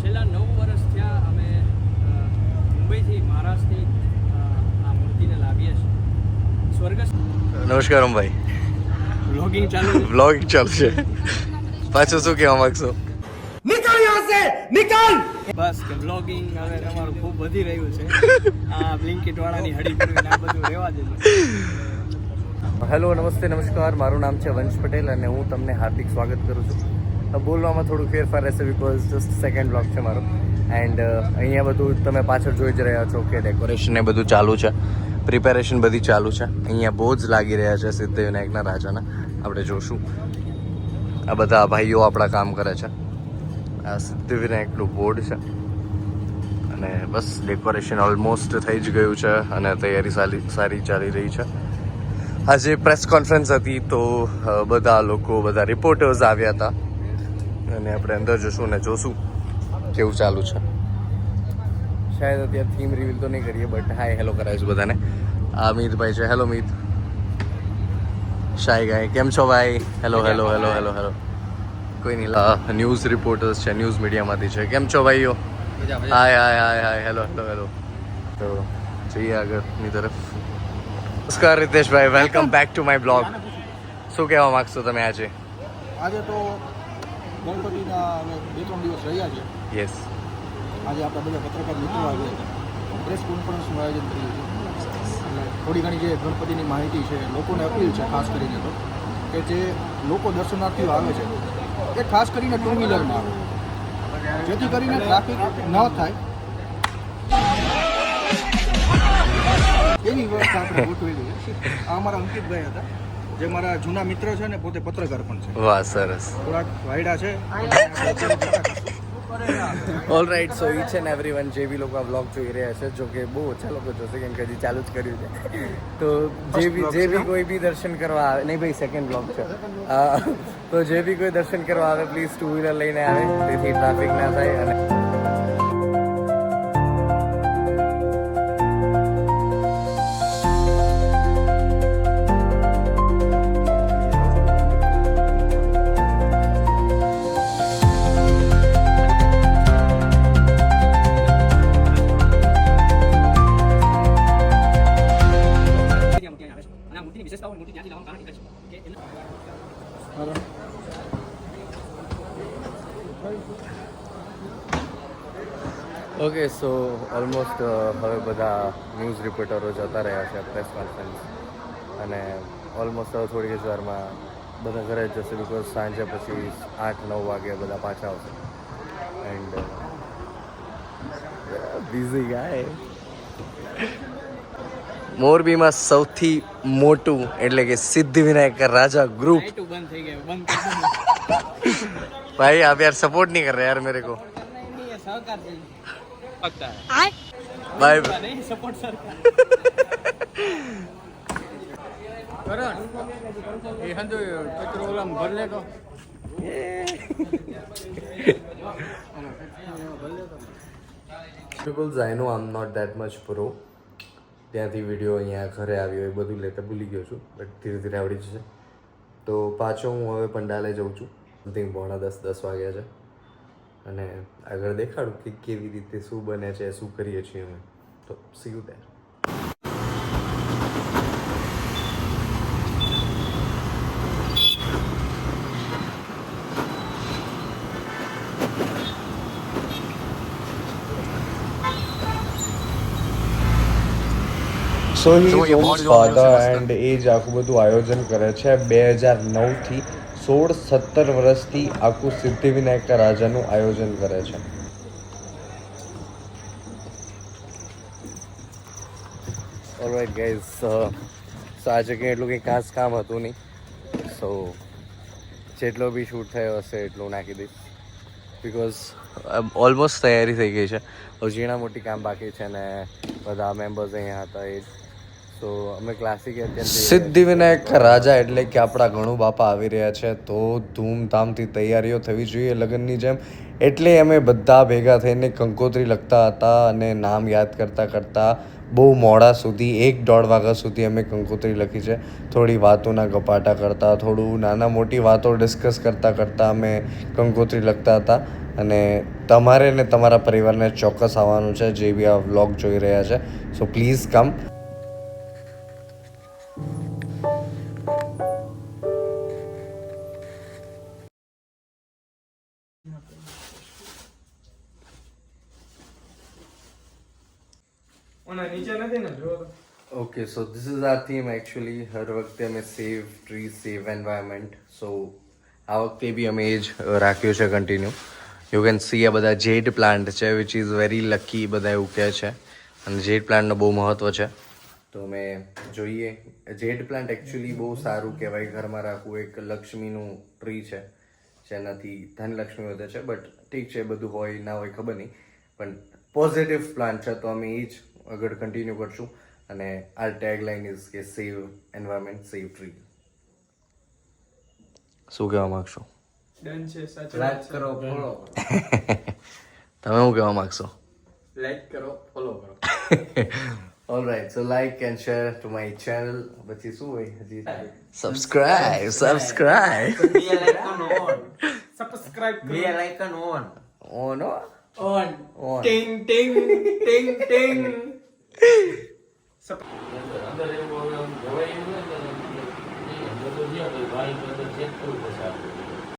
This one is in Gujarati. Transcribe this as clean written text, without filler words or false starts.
છેલ્લા 9 વર્ષ થયા અમે મુંબઈથી મહારાષ્ટ્રથી આ મૂર્તિને લાવીએ છીએ સ્વર્ગસ્થ. નમસ્કાર ભાઈ. વ્લોગિંગ ચાલુ વ્લોગ ચાલશે. પાછું શું કહેવા માંગશો? નિકલ યહાં સે નિકલ. બસ કે વ્લોગિંગ હવે તમારું ખૂબ વધી રહ્યું છે. આ બ્લિંકિટ વાળાની હડી કરવીને આ બધું રહેવા દેજો. હેલો, નમસ્તે, નમસ્કાર. મારું નામ છે વંશ પટેલ અને હું તમને હાર્દિક સ્વાગત કરું છું. બોલવામાં થોડું ફેરફાર રહેશે બિકોઝ જસ્ટ સેકન્ડ બ્લોગ છે મારો. એન્ડ અહીંયા બધું તમે પાછળ જોઈ જ રહ્યા છો કે ડેકોરેશન એ બધું ચાલુ છે, પ્રિપેરેશન બધી ચાલુ છે. અહીંયા બહુ જ લાગી રહ્યા છે સિદ્ધિવિનાયકના રાજાના. આપણે જોશું આ બધા ભાઈઓ આપણા કામ કરે છે. આ સિદ્ધિવિનાયકનું બોર્ડ છે અને બસ ડેકોરેશન ઓલમોસ્ટ થઈ જ ગયું છે અને તૈયારી સારી ચાલી રહી છે. આજે પ્રેસ કોન્ફરન્સ હતી તો બધા રિપોર્ટર્સ આવ્યા હતા અને આપણે અંદર જશું ને જોશું કેવું ચાલુ છે. શાયદ અત્યારે થીમ રિવીલ તો નહીં કરીએ બટ હાય હેલો કરાવીશું બધાને. આ મીતભાઈ છે. હેલો મીત. શાય ગાય કેમ છો ભાઈ? Hello hello hello hello hello. કોઈ નહીં, ન્યૂઝ રિપોર્ટર્સ છે, ન્યૂઝ મીડિયામાંથી છે. કેમ છો ભાઈઓ? Hi hi hi hi hello hello hello. તો જઈએ આગળની તરફ. નમસ્કાર રિતેશભાઈ, welcome back to my blog. શું કહેવા માગશો તમે આજે? આજે તો ગણપતિના અમે 2-3 દિવસ રહ્યા છે. યસ. આજે આપણા બધા પત્રકાર મિત્રો આવ્યા છે. પ્રેસ કોન્ફરન્સનું આયોજન કર્યું છે. એટલે થોડી ઘણી જે ગણપતિની માહિતી છે, લોકોને અપીલ છે ખાસ કરીને તો કે જે લોકો દર્શનાર્થીઓ આવે છે એ ખાસ કરીને 2 વ્હીલરમાં આવે જેથી કરીને ટ્રાફિક ન થાય એની વ્યવસ્થા આપણે ગોઠવેલી છે. આ અમારા અંકિતભાઈ હતા જે મારા જૂના મિત્ર છે ને પોતે પત્રકાર પણ છે. વાહ, સરસ. થોડાક વાયડા છે. All right. So each and everyone જે બી લોકો આ બ્લોગ જોઈ રહ્યા છે, જો કે બહુ ઓછા લોકો જોશે કેમ કે હજી ચાલુ જ કર્યું છે, તો જે બી કોઈ બી દર્શન કરવા આવે, નહીં ભાઈ સેકન્ડ બ્લોગ છે, તો જે બી કોઈ દર્શન કરવા આવે પ્લીઝ 2 વ્હીલર લઈને આવે તેથી ટ્રાફિક ના થાય. અને ઓકે, સો ઓલમોસ્ટ હવે બધા ન્યૂઝ રિપોર્ટરો જતા રહ્યા છે પ્રેસ કોન્ફરન્સ અને ઓલમોસ્ટ હવે થોડીક જ વારમાં બધા ઘરે જ જશે બિકોઝ સાંજે પછી 8-9 વાગે બધા પાછા આવશે. એન્ડ બિઝી ગાય. મોરબીમાં સૌથી મોટું એટલે કે સિદ્ધિવિનાયક રાજા ગ્રુપ. બંધ થઈ ગયું, બંધ. भाई आप यार सपोर्ट नहीं कर रहे यार मेरे को. सहकार से पकता है बाय नहीं सपोर्ट सरकार. करण ये हंदो पेट्रोल हम भर ले तो Because I know I'm not that much pro. ત્યાંથી વિડીયો અહીંયા ઘરે આવ્યો એ બધું લેતા ભૂલી ગયો છું બટ ધીરે ધીરે આવડી જશે. તો પાછો હું હવે પંડાલે જઉં છું. સમથિંગ 9:45-10 વાગ્યા છે અને આગળ દેખાડું કે કેવી રીતે શું બને છે, શું કરીએ છીએ અમે. તો see you there. So he is father and એ જ આખું બધું આયોજન કરે છે 2009થી 16-17 વર્ષથી આખું સિદ્ધિવિનાયક રાજાનું આયોજન કરે છે. ઓલરાઈટ ગાઈઝ, સો આજે કંઈ એટલું કંઈ ખાસ કામ હતું નહીં, સો જેટલો બી શૂટ થયો હશે એટલું નાખી દઈશ બિકોઝ ઓલમોસ્ટ તૈયારી થઈ ગઈ છે. ઝીણા મોટી કામ બાકી છે ને બધા મેમ્બર્સ અહીંયા હતા એ જ. તો અમે ક્લાસિક સિદ્ધિવિનાયક રાજા એટલે કે આપણા ગણુ બાપા આવી રહ્યા છે તો ધૂમધામથી તૈયારીઓ થવી જોઈએ લગ્નની જેમ. એટલે અમે બધા ભેગા થઈને કંકોત્રી લખતા હતા અને નામ યાદ કરતાં કરતાં બહુ મોડા સુધી 1-1.5 વાગ્યા સુધી અમે કંકોત્રી લખી છે. થોડી વાતોના ગપાટા કરતા, થોડું નાના મોટી વાતો ડિસ્કસ કરતાં અમે કંકોત્રી લખતા હતા. અને તમારે ને તમારા પરિવારને ચોક્કસ આવવાનું છે જે બી આ વ્લોગ જોઈ રહ્યા છે. So please come. ઓના નીચે નથી ને જો okay, so this is our theme actually. હર વખતે અમે સેવ ટ્રી, સેવ એન્વાયરમેન્ટ. સો આ વખતે બી અમે એ જ રાખ્યું છે કન્ટિન્યુ. યુ કેન સી આ બધા જેડ પ્લાન્ટ છે વિચ ઇઝ વેરી લકી, બધા એવું કહે છે. અને જેડ પ્લાન્ટનું બહુ મહત્ત્વ છે. તો અમે જોઈએ. જેડ પ્લાન્ટ એકચ્યુઅલી બહુ સારું કહેવાય ઘરમાં રાખવું. એક લક્ષ્મીનું ટ્રી છે જેનાથી ધનલક્ષ્મી વધે છે. બટ ઠીક છે, બધું હોય ના હોય ખબર નહીં, પણ પોઝિટિવ પ્લાન્ટ છે તો અમે એ જ આગળ કન્ટિન્યુ કરશું. અને આ ટેગલાઇન ઇઝ કે સેવ એન્વાયરમેન્ટ, સેવ ટ્રી. શું કહેવા માગશો? ડન છે. સાચું લાઈક કરો, ફોલો તમે શું કહેવા માગશો? લાઈક કરો, ફોલો કરો. Alright, so like and share to my channel. પછી શું હોય હજી? Subscribe. Subscribe bell icon on. On on on. ટિંગ ટિંગ ટિંગ ટિંગ. અંદર એવું જવાય એવું ને અંદર તો જ્યાં ભાઈ ચેક કરવું પડશે આપણે.